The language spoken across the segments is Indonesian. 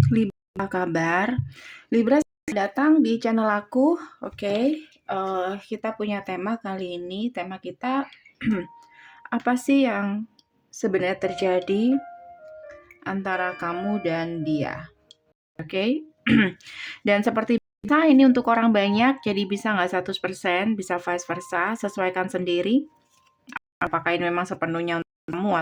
Libra, apa kabar? Libra, datang di channel aku. Oke, kita punya tema kali ini. Tema kita apa sih yang sebenarnya terjadi antara kamu dan dia? Oke. Dan seperti biasa ini untuk orang banyak, jadi bisa nggak 100%, bisa vice versa, sesuaikan sendiri. Apakah ini memang sepenuhnya untuk kamu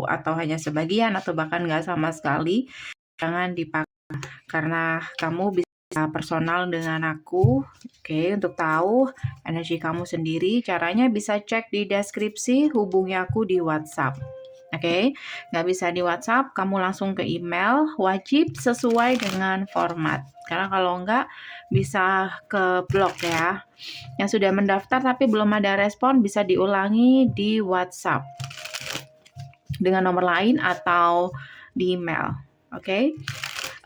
atau hanya sebagian atau bahkan nggak sama sekali. Jangan dipakai karena kamu bisa personal dengan aku. Oke, untuk tahu energi kamu sendiri, caranya bisa cek di deskripsi, hubungi aku di WhatsApp. Oke, nggak bisa di WhatsApp, kamu langsung ke email, wajib sesuai dengan format. Karena kalau nggak, bisa ke blog ya. Yang sudah mendaftar tapi belum ada respon, bisa diulangi di WhatsApp dengan nomor lain atau di email. Oke.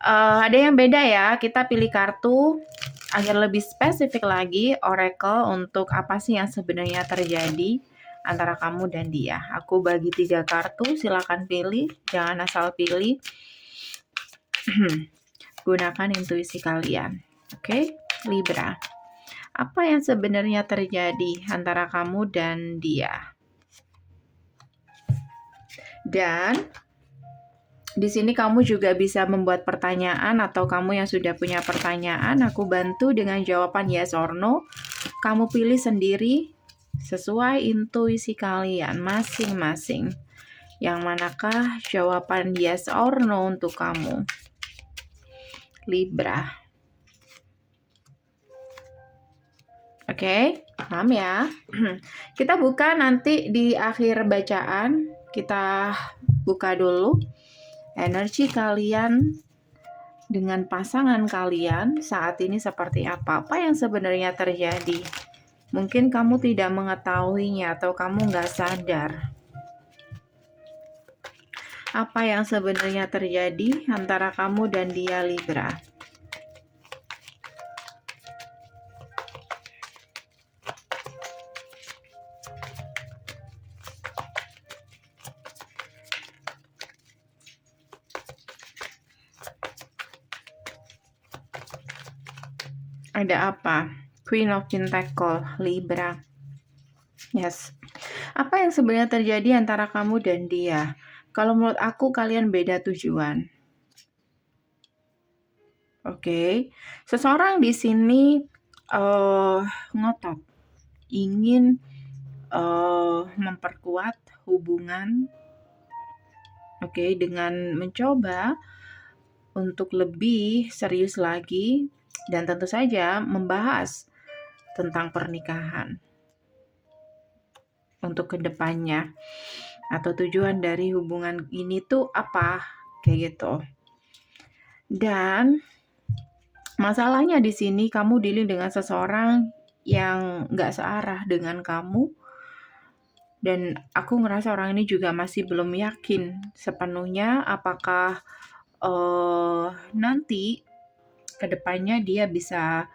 Ada yang beda ya, kita pilih kartu agar lebih spesifik lagi, oracle untuk apa sih yang sebenarnya terjadi antara kamu dan dia. Aku bagi 3 kartu, silakan pilih, jangan asal pilih. Gunakan intuisi kalian. Oke, Libra. Apa yang sebenarnya terjadi antara kamu dan dia? Dan di sini kamu juga bisa membuat pertanyaan atau kamu yang sudah punya pertanyaan, aku bantu dengan jawaban yes or no. Kamu pilih sendiri sesuai intuisi kalian masing-masing. Yang manakah jawaban yes or no untuk kamu? Libra. Oke, paham ya? Kita buka nanti di akhir bacaan. Kita buka dulu energi kalian dengan pasangan kalian saat ini seperti apa? Apa yang sebenarnya terjadi? Mungkin kamu tidak mengetahuinya atau kamu nggak sadar. Apa yang sebenarnya terjadi antara kamu dan dia, Libra? Ada apa? Queen of Pentacle, Libra. Yes. Apa yang sebenarnya terjadi antara kamu dan dia? Kalau menurut aku kalian beda tujuan. Oke. Seseorang di sini ngotot ingin memperkuat hubungan. Oke, dengan mencoba untuk lebih serius lagi dan tentu saja membahas tentang pernikahan untuk kedepannya atau tujuan dari hubungan ini tuh apa, kayak gitu. Dan masalahnya di sini kamu dealing dengan seseorang yang nggak searah dengan kamu, dan aku ngerasa orang ini juga masih belum yakin sepenuhnya apakah nanti kedepannya dia bisa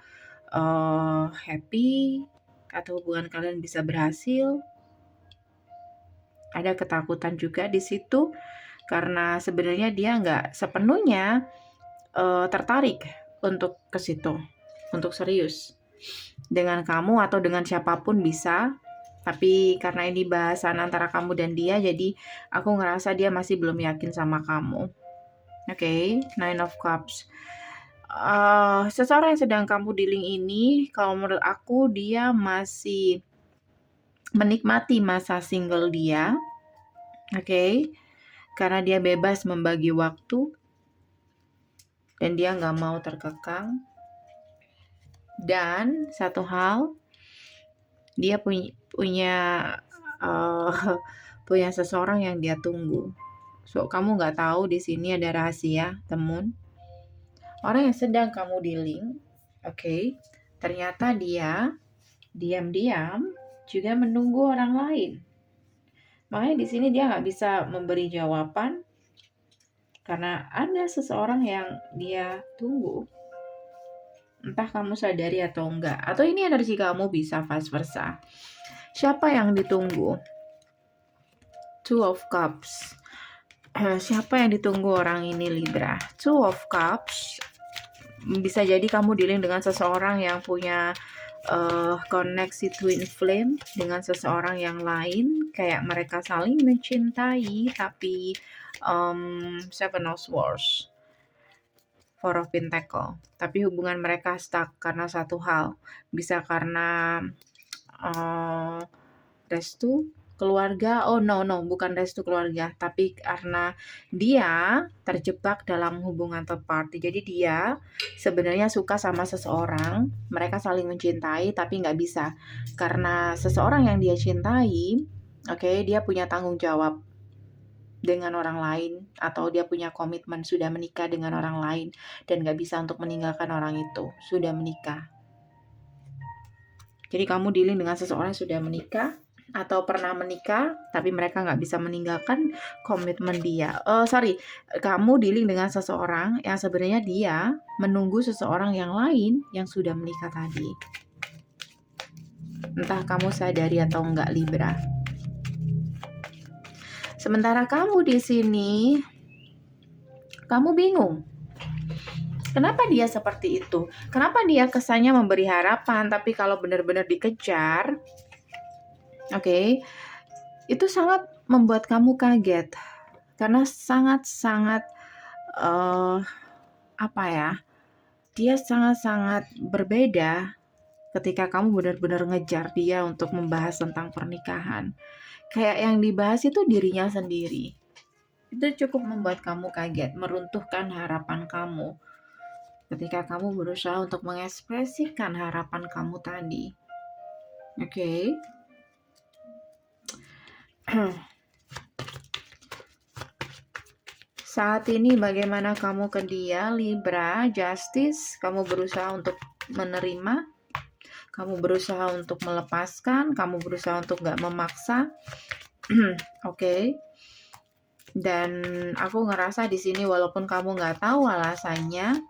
happy atau hubungan kalian bisa berhasil. Ada ketakutan juga di situ karena sebenarnya dia nggak sepenuhnya tertarik untuk ke situ, untuk serius dengan kamu atau dengan siapapun bisa. Tapi karena ini bahasan antara kamu dan dia, jadi aku ngerasa dia masih belum yakin sama kamu. Oke, Nine of Cups. Seseorang yang sedang kamu dealing ini, kalau menurut aku dia masih menikmati masa single dia. Oke, karena dia bebas membagi waktu dan dia nggak mau terkekang. Dan satu hal, dia punya seseorang yang dia tunggu. So kamu nggak tahu di sini ada rahasia, temun. Orang yang sedang kamu dealing, oke, ternyata dia diam-diam juga menunggu orang lain. Makanya di sini dia nggak bisa memberi jawaban karena ada seseorang yang dia tunggu. Entah kamu sadari atau enggak, atau ini energi kamu bisa vice versa. Siapa yang ditunggu? Two of Cups. Siapa yang ditunggu orang ini Libra? Two of Cups. Bisa jadi kamu dealing dengan seseorang yang punya koneksi twin flame dengan seseorang yang lain, kayak mereka saling mencintai tapi Seven of Swords, Four of Pentacle, tapi hubungan mereka stuck karena satu hal, bisa karena restu keluarga. Oh no, bukan restu keluarga, tapi karena dia terjebak dalam hubungan third party. Jadi dia sebenarnya suka sama seseorang, mereka saling mencintai tapi nggak bisa karena seseorang yang dia cintai. Oke, dia punya tanggung jawab dengan orang lain, atau dia punya komitmen sudah menikah dengan orang lain dan nggak bisa untuk meninggalkan orang itu, sudah menikah. Jadi kamu dealing dengan seseorang yang sudah menikah atau pernah menikah, tapi mereka nggak bisa meninggalkan komitmen dia. Kamu dealing dengan seseorang yang sebenarnya dia menunggu seseorang yang lain yang sudah menikah tadi. Entah kamu sadari atau enggak, Libra. Sementara kamu di sini, kamu bingung. Kenapa dia seperti itu? Kenapa dia kesannya memberi harapan, tapi kalau benar-benar dikejar, itu sangat membuat kamu kaget. Karena sangat-sangat, dia sangat-sangat berbeda ketika kamu benar-benar ngejar dia untuk membahas tentang pernikahan. Kayak yang dibahas itu dirinya sendiri. Itu cukup membuat kamu kaget, meruntuhkan harapan kamu ketika kamu berusaha untuk mengekspresikan harapan kamu tadi. Saat ini bagaimana kamu ke dia, Libra? Justice, kamu berusaha untuk menerima, kamu berusaha untuk melepaskan, kamu berusaha untuk gak memaksa. Dan aku ngerasa di sini walaupun kamu gak tahu alasannya,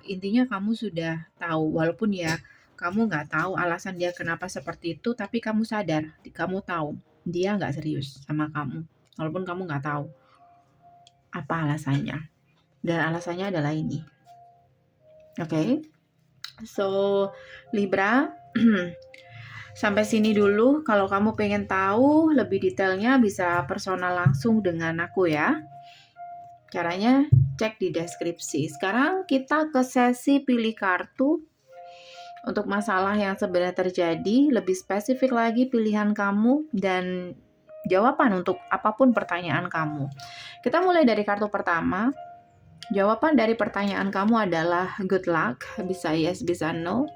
intinya kamu sudah tahu, walaupun ya kamu nggak tahu alasan dia kenapa seperti itu, tapi kamu sadar, kamu tahu dia nggak serius sama kamu, walaupun kamu nggak tahu apa alasannya. Dan alasannya adalah ini. So Libra, sampai sini dulu. Kalau kamu pengen tahu lebih detailnya bisa personal langsung dengan aku ya. Caranya cek di deskripsi. Sekarang kita ke sesi pilih kartu untuk masalah yang sebenarnya terjadi, lebih spesifik lagi pilihan kamu dan jawaban untuk apapun pertanyaan kamu. Kita mulai dari kartu pertama. Jawaban dari pertanyaan kamu adalah good luck, bisa yes, bisa no.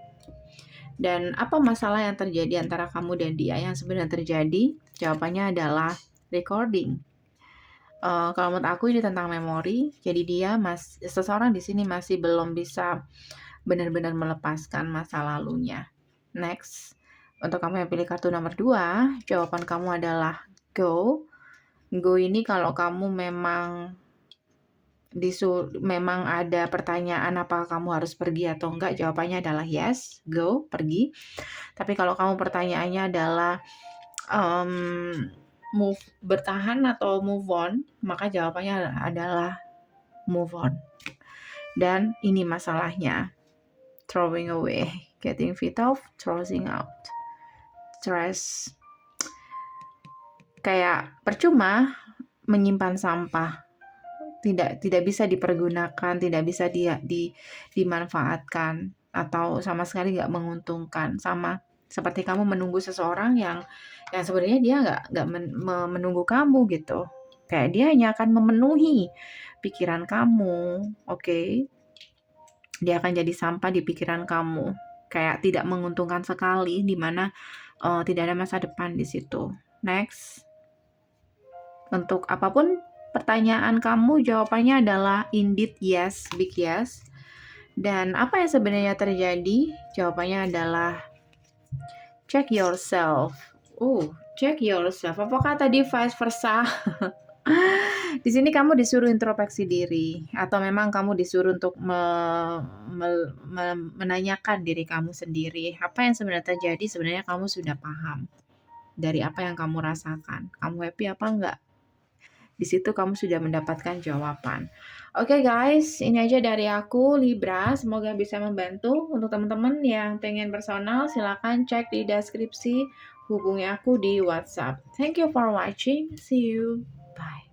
Dan apa masalah yang terjadi antara kamu dan dia yang sebenarnya terjadi? Jawabannya adalah recording. Kalau menurut aku ini tentang memori. Jadi dia seseorang di sini masih belum bisa benar-benar melepaskan masa lalunya. Next, untuk kamu yang pilih kartu nomor 2, jawaban kamu adalah go. Go ini kalau kamu memang ada pertanyaan apakah kamu harus pergi atau enggak, jawabannya adalah yes, go, pergi. Tapi kalau kamu pertanyaannya adalah bertahan atau move on, maka jawabannya adalah move on. Dan ini masalahnya, throwing away, getting rid of, throwing out, stress. Kayak percuma menyimpan sampah, tidak bisa dipergunakan, tidak bisa dimanfaatkan, atau sama sekali nggak menguntungkan. Sama seperti kamu menunggu seseorang yang sebenarnya dia nggak menunggu kamu gitu. Kayak dia hanya akan memenuhi pikiran kamu, Dia akan jadi sampah di pikiran kamu, kayak tidak menguntungkan sekali, dimana tidak ada masa depan di situ. Next, untuk apapun pertanyaan kamu, jawabannya adalah indeed yes, big yes. Dan apa yang sebenarnya terjadi? Jawabannya adalah check yourself. Check yourself. Apakah tadi vice versa? Di sini kamu disuruh introspeksi diri, atau memang kamu disuruh untuk menanyakan diri kamu sendiri. Apa yang sebenarnya terjadi? Sebenarnya kamu sudah paham dari apa yang kamu rasakan. Kamu happy apa enggak? Di situ kamu sudah mendapatkan jawaban. Oke guys, ini aja dari aku Libra. Semoga bisa membantu. Untuk teman-teman yang pengen personal, silakan cek di deskripsi, hubungi aku di WhatsApp. Thank you for watching. See you. Bye.